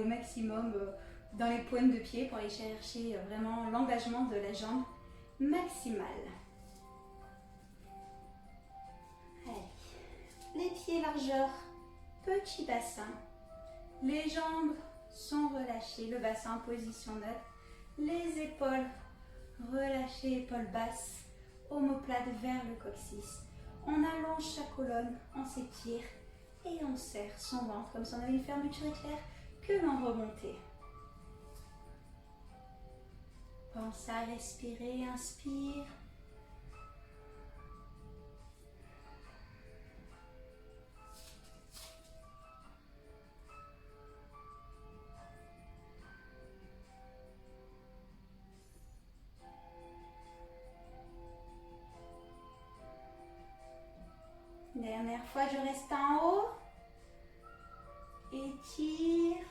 au maximum dans les pointes de pied pour aller chercher vraiment l'engagement de la jambe maximale. Allez. Les pieds largeur, petit bassin. Les jambes sont relâchées, le bassin en position neutre. Les épaules relâchées, épaules basses, omoplate vers le coccyx. On allonge sa colonne, on s'étire et on serre son ventre comme si on avait une fermeture éclair que l'on remontait. Pense à respirer, inspire. Dernière fois, je reste en haut. Étire.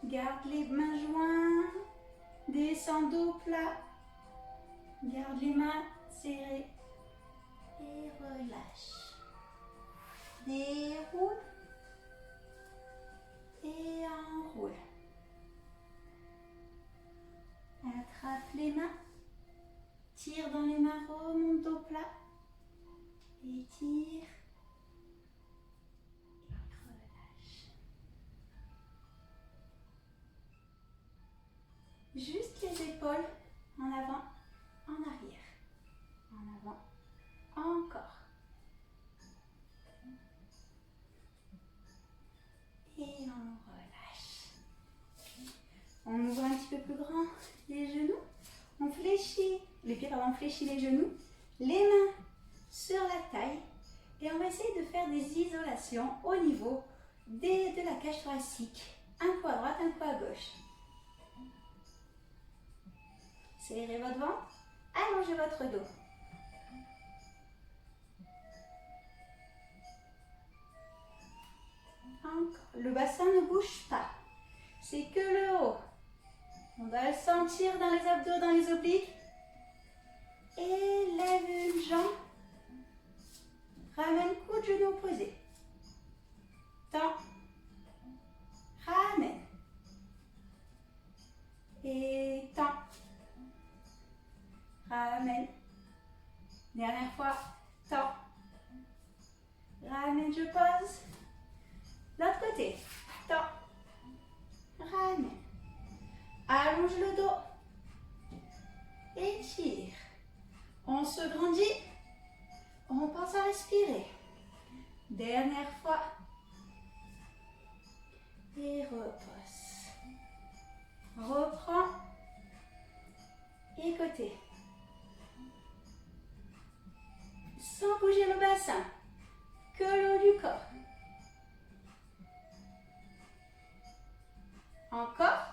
Garde les mains jointes. Descends dos plat. Garde les mains serrées. Et relâche. Déroule. Et enroule. Attrape les mains. Tire dans les mains, remonte dos plat. Étire. Et relâche. Juste les épaules en avant, en arrière. En avant, encore. Et on relâche. On ouvre un petit peu plus grand les genoux. On fléchit, les pieds, pardon, on fléchit les genoux. Les mains sur la taille. Et on va essayer de faire des isolations au niveau de la cage thoracique. Un coup à droite, un coup à gauche. Serrez votre ventre, allongez votre dos. Encore. Le bassin ne bouge pas. C'est que le haut. On doit le sentir dans les abdos, dans les obliques. Et lève une jambe. Ramène coude, genou opposé. Tends. Ramène. Et tends. Ramène. Dernière fois. Tends. Ramène, je pose. L'autre côté. Tends. Ramène. Allonge le dos. Étire. On se grandit. On pense à respirer. Dernière fois. Et repose. Reprends. Et côté. Sans bouger le bassin. Que le haut du corps. Encore.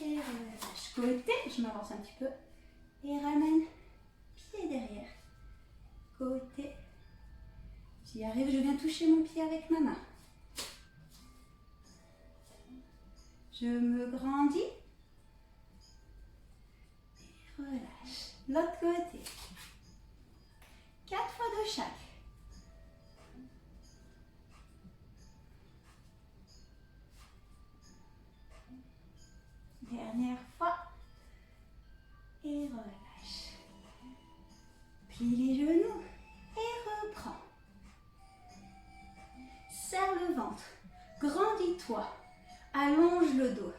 Et relâche. Côté, je m'avance un petit peu. Et ramène pied derrière. Côté. J'y arrive, je viens toucher mon pied avec ma main. Je me grandis. Et relâche. L'autre côté. 4 fois de chaque. Dernière fois. Et relâche. Plie les genoux. Et reprends. Serre le ventre. Grandis-toi. Allonge le dos.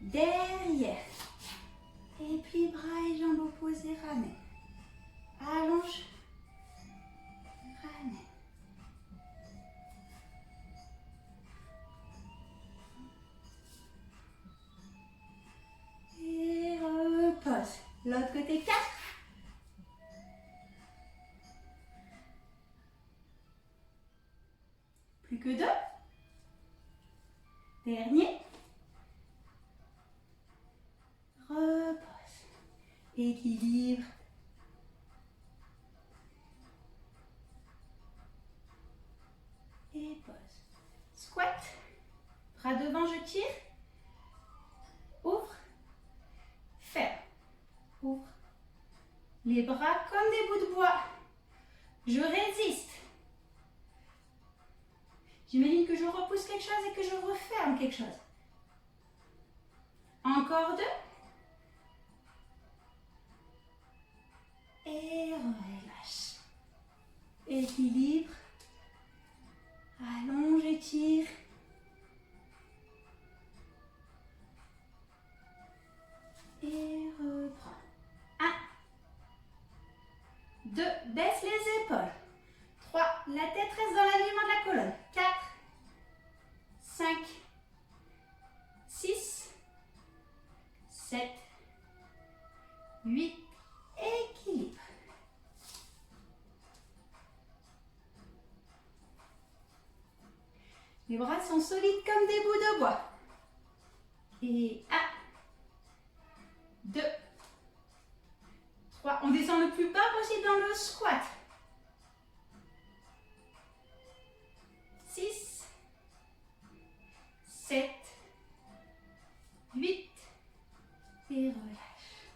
Derrière. Et puis bras et jambes opposés, ramène. Allonge. Ramène. Et repose. L'autre côté, 4. Plus que 2. Dernier. Repose. Équilibre. Et pose. Squat. Bras devant, je tire. Ouvre. Ferme. Ouvre. Les bras comme des bouts de bois. Je résiste. J'imagine que je repousse quelque chose et que je referme quelque chose. Encore 2. Et relâche. Équilibre. Allonge, étire. Et reprends. 1. 2. Baisse les épaules. 3. La tête reste dans l'alignement de la colonne. 4. 5. 6. 7. 8. Équilibre. Les bras sont solides comme des bouts de bois. Et 1, 2, 3. On descend le plus bas possible dans le squat. 6, 7, 8. Et relâche.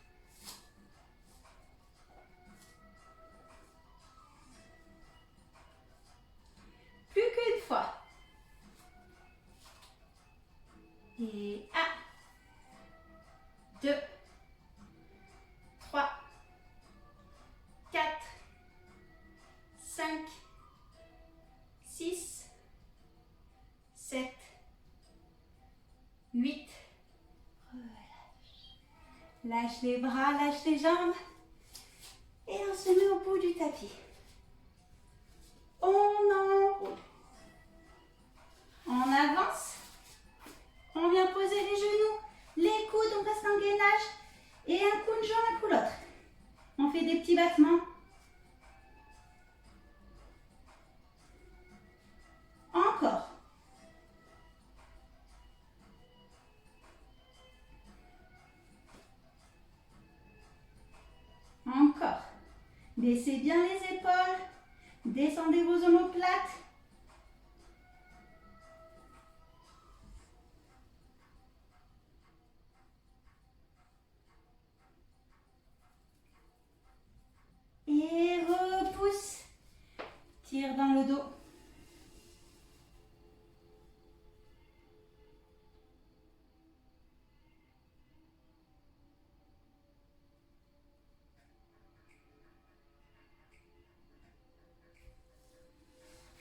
Plus qu'une fois. Et 1, 2, 3, 4, 5, 6, 7, 8. Relâche. Lâche les bras, lâche les jambes. Et on se met au bout du tapis. On enroule. On avance. On vient poser les genoux, les coudes, on reste en gainage et un coup de jambe, un coup l'autre. On fait des petits battements. Encore. Encore. Baissez bien les épaules. Descendez vos omoplates. Et repousse. Tire dans le dos.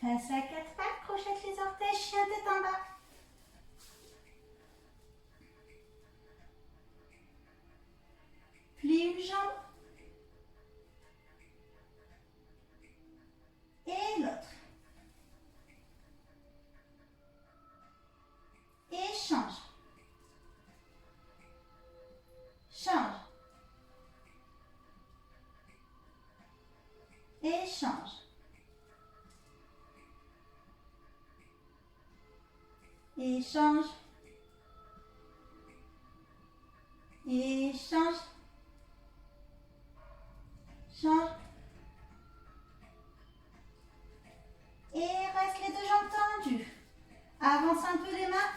Face à 4 pattes, crochette les orteils, chien tête en bas. Plie une jambe. Et l'autre. Et change. Change. Et change. Et change. Et change. Change. Et reste les deux jambes tendues. Avance un peu les mains.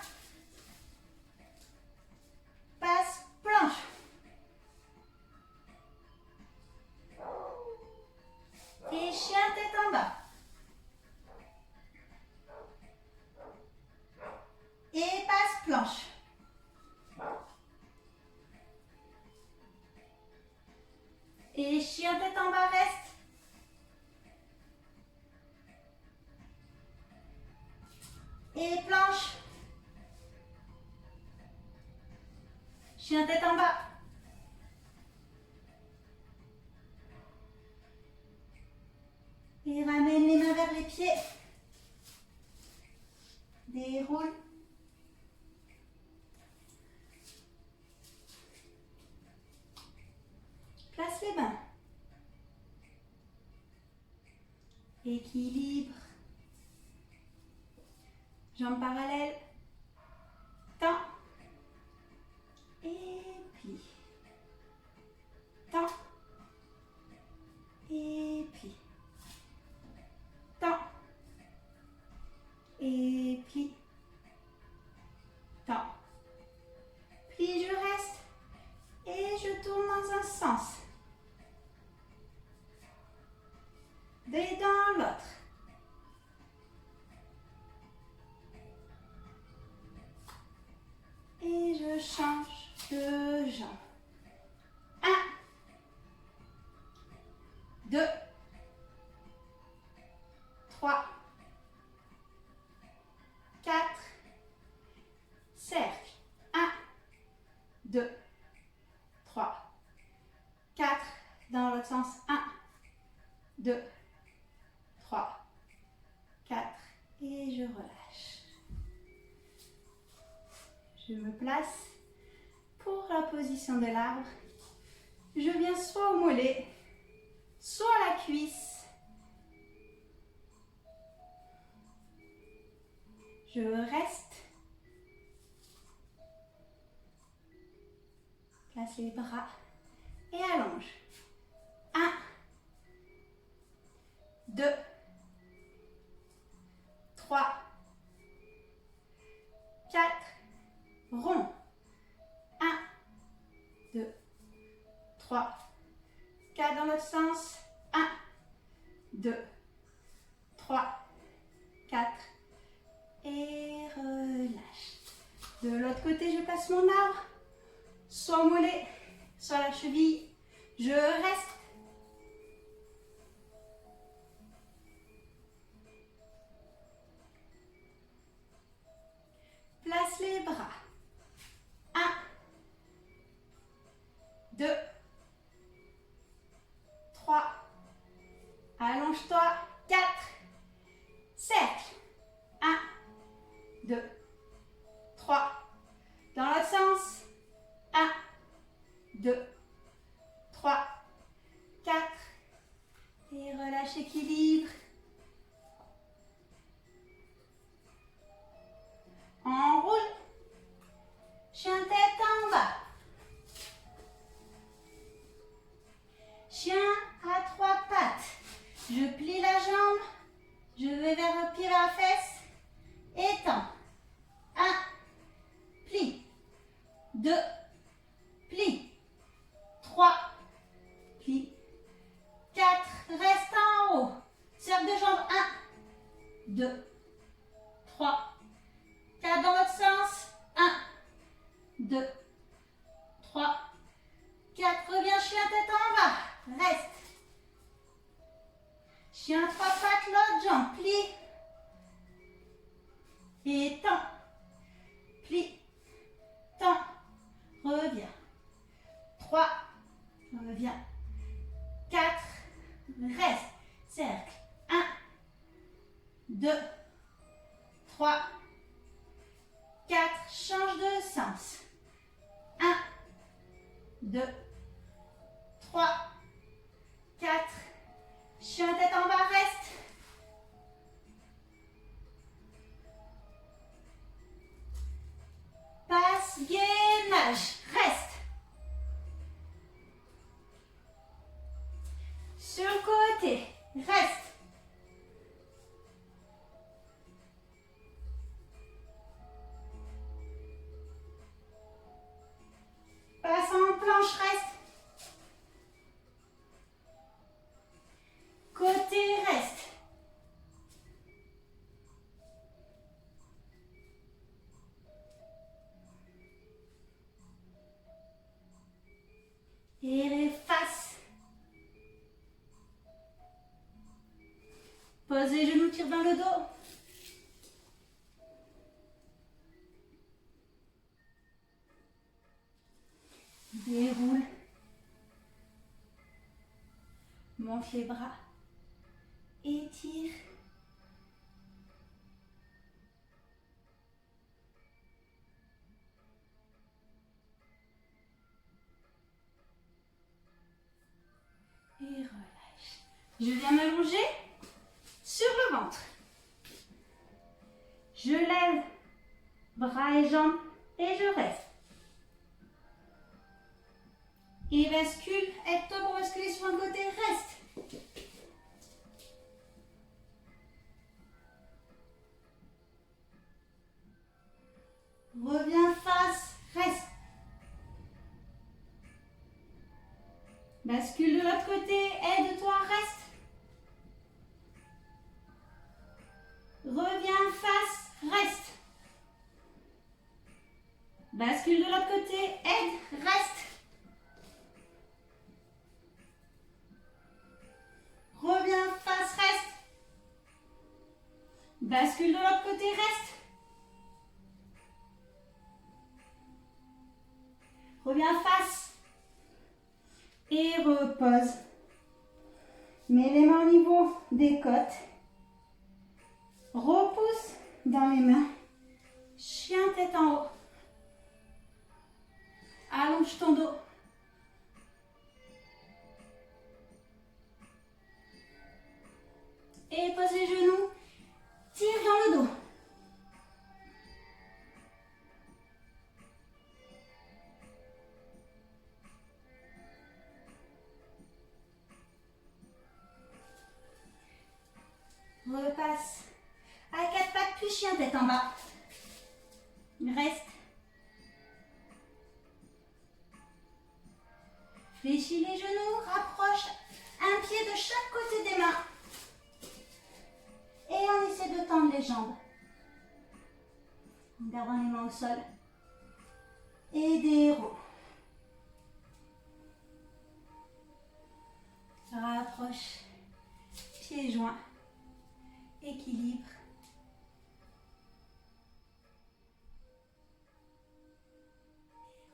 Passe, planche. Et chien tête en bas. Et passe, planche. Et chien tête en bas, reste. Et planche. Chien tête en bas. Et ramène les mains vers les pieds. Déroule. Place les mains. Équilibre. Jambes parallèles. Tends. Et plie. Tends. Et plie. Tends. Et 2, 3, 4, cercle. 1, 2, 3, 4. Dans l'autre sens. 1, 2, 3, 4. Et je relâche. Je me place pour la position de l'arbre. Je viens soit au mollet, soit à la cuisse. Je reste. Place les bras et allonge. 1, 2, 3, 4, rond. 1, 2, 3, 4 dans l'autre sens. 1, 2, 3, 4 et relâche. De l'autre côté, je place mon arbre, soit au mollet, soit à la cheville. Je reste. Place les bras. 1, 2, 3. Allonge-toi. 4. Cercle. 1, 2, 3. Dans l'autre sens. 1, 2, 3, 4. Et relâche, équilibre. Enroule. Chien tête en bas. Chien à 3 pattes. Je plie la jambe. Je vais vers le pied, vers la fesse. Étends. 1. Plie. 2. Plie. 3. Plie. 4. Reste en haut. Cercle de jambes. 1. 2. 3. 4 dans l'autre sens. 1. 2. 3. 4. Reviens, chien tête en bas. Reste. Chien 3 pattes, l'autre jambe. Plie. Et tends. Plie. Tends. Reviens. 3. Reviens. 4. Reste. Cercle. 1. 2. 3. 4. Change de sens. 1. 2. 3. 4. Chien tête en bas, reste. Passe, gainage, reste. Sur le côté, reste. Passe en planche, reste. Côté, reste. Et face. Pose les genoux, tire dans le dos. Déroule. Monte les bras. Étire. Et relâche. Je viens m'allonger sur le ventre. Je lève bras et jambes et je reste. Et bascule, aide-toi pour basculer sur un côté, reste. Reviens face, reste. Bascule de l'autre côté, aide-toi, reste. Reviens face, reste. Bascule de l'autre côté, aide, reste. Bascule de l'autre côté, reste. Reviens face. Et repose. Mets les mains au niveau des côtes. Repousse dans les mains. Chien tête en haut. Allonge ton dos. Et pose les genoux. Tire dans le dos. Repasse à quatre pattes, puis chien tête en bas. Reste. Fléchis les genoux, rapproche un pied de chaque côté des mains. Et on essaie de tendre les jambes. En gardant les mains au sol. Et des héros. Rapproche. Pieds joints. Équilibre.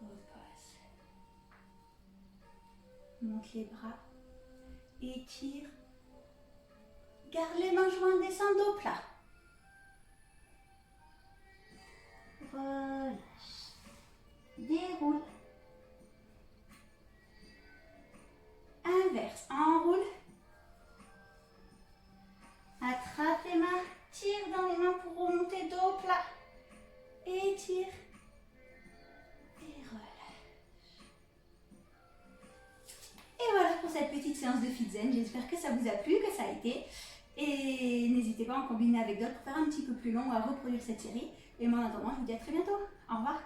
Repose. Monte les bras. Étire. Garde les mains jointes, descends dos plat. Relâche. Déroule. Inverse. Enroule. Attrape les mains. Tire dans les mains pour remonter dos plat. Étire. Et relâche. Et voilà pour cette petite séance de Fit Zen. J'espère que ça vous a plu, que ça a été. Et n'hésitez pas à en combiner avec d'autres pour faire un petit peu plus long ou à reproduire cette série. Et moi en attendant, je vous dis à très bientôt. Au revoir.